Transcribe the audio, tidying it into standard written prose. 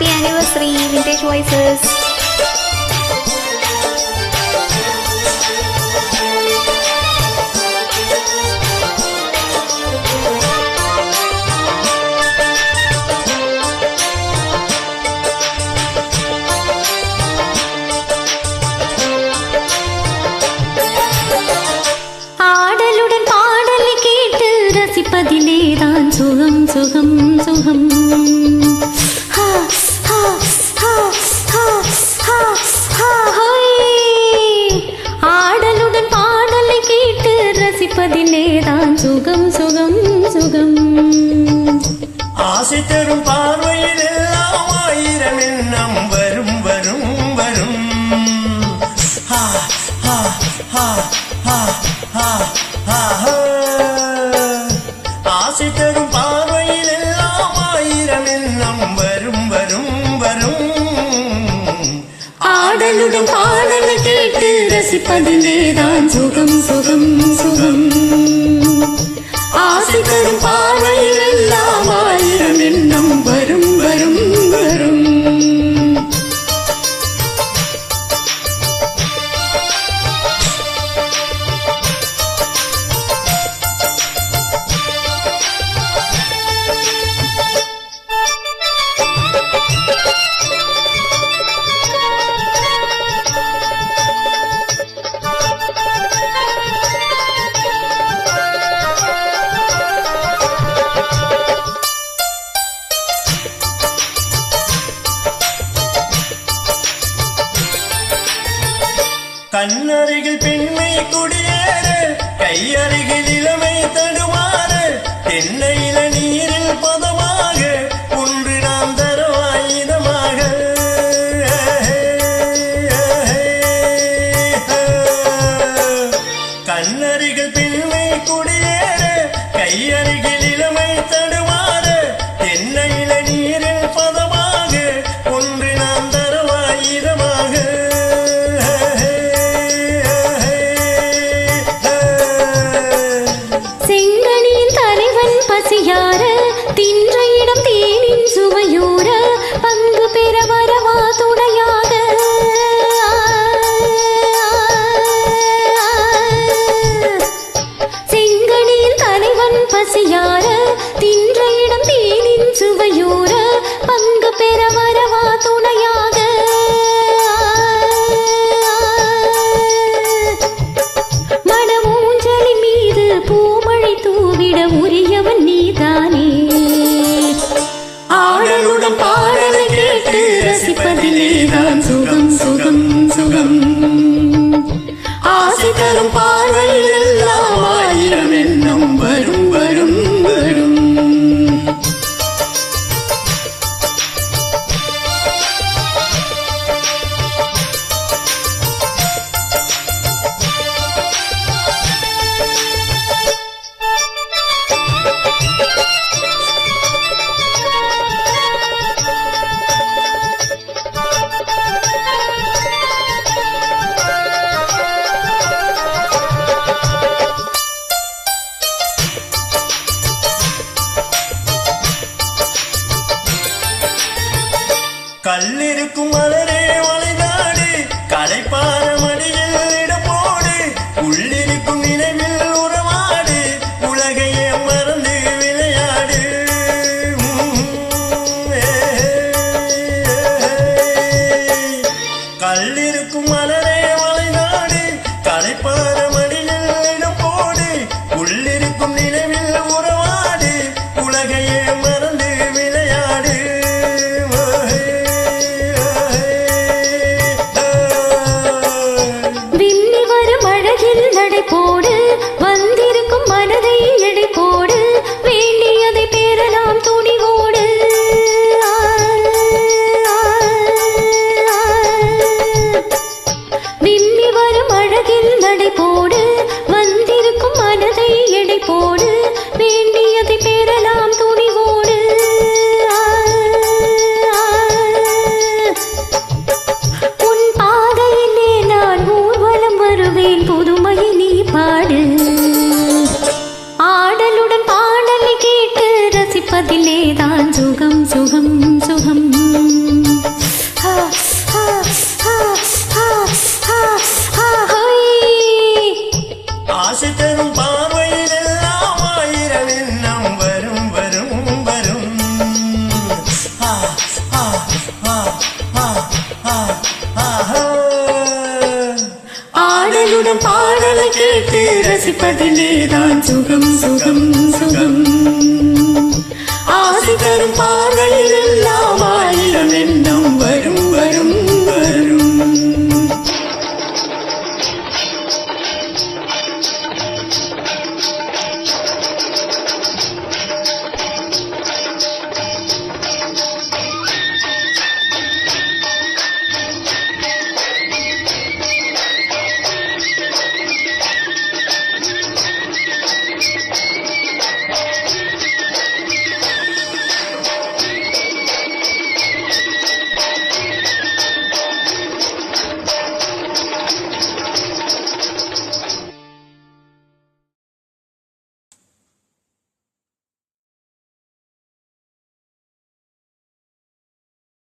Happy anniversary, Vintage Voices. ஆடலுடன் பாடலை கேட்டு ரசிப்பதிலேதான் சுகம் சுகம் சுகம். ஆடலுடன் பாடலை கேட்டு ரசிப்பதிலேதான் சுகம் சுகம் சுகம். ஆசை தரும் பார்வையில் எல்லாம் ஆயிரம் எண்ணம் வரும் வரும் வரும். ஆசை தரும் பார்வையில் எல்லாம் ஆயிரம் எண்ணம் வரும் வரும் வரும். ஆடலுடன் பாடலை கேட்டு ரசிப்பதிலேதான் சுகம் சுகம் சுகம். ஆசை தரும் பார்வையில் எல்லாம் ஆயிரம் எண்ணம் வரும் வரும் வரும். கண்ணருகில் பெண்மை குடியேறு, கையருகில் இளமை தடுமாறு, தென்னையில நீரில் பதமாக ஒன்று நாம் தருவாயுதமாக. கண்ணருகில் பெண்மை குடியேறு, கையருகில் இளமை தடுமாறு, தென்னையில நீரில் பதமாக ஒன்று நாம் தருவாயுதமாக. பசியார தின்ற இடம் தேனின் சுவையூர பங்கு பெற வரவா துணையாக. செங்கனியில் தலைவன் பசியார தின்ற இடம் தேனின் சுவையூர பங்கு பெற வரவா துணையாக. மனமூஞ்சலின் மீது பூமழை தூவிட உரியவன் நீதானே. ஆடலுடன் பாடலை கேட்டு ரசிப்பதிலேதான் சுகம் சுகம் சுகம். ஆசை தரும் பார்வையில் எல்லாம் ஆயிரம் எண்ணம் வரும் வரும் வரும். கல்லிருக்கும் மலரே வளைநாடு, களைப்பார மடியில் இடப்போடு, உள்ளிருக்கும் நினைவில் உறவாடு, உலகையே மறந்து விளையாடு. கல்லிருக்கும் மலரே வளைநாடு, களைப்பார மடியில் இடப்போடு, உள்ளிருக்கும் நினைவில் உறவாடு, உலகையே மறந்து விளையாடு. போடு வந்திருக்கும் மனதை எடை போடு, வேண்டியதை பெறலாம் துணிவோடு. விம்மி வரும் அழகில் நடை போடு, வந்திருக்கும் மனதை எடை போடு, வேண்டியதை பெறலாம் துணிவோடு. உன் பாதையிலே நான் ஊர்வலம் வருவேன், புதுமையை நீ பாடு. ஆடலுடன் பாடலை கேட்டு ரசிப்பதிலேதான் சுகம் சுகம் சுகம். கேட்டு ரசிப்பதிலேதான் சுகம் சுகம் சுகம். ஆசை தரும் பார்வையில் எல்லாம் ஆயிரம் எண்ணம் வரும் வரும்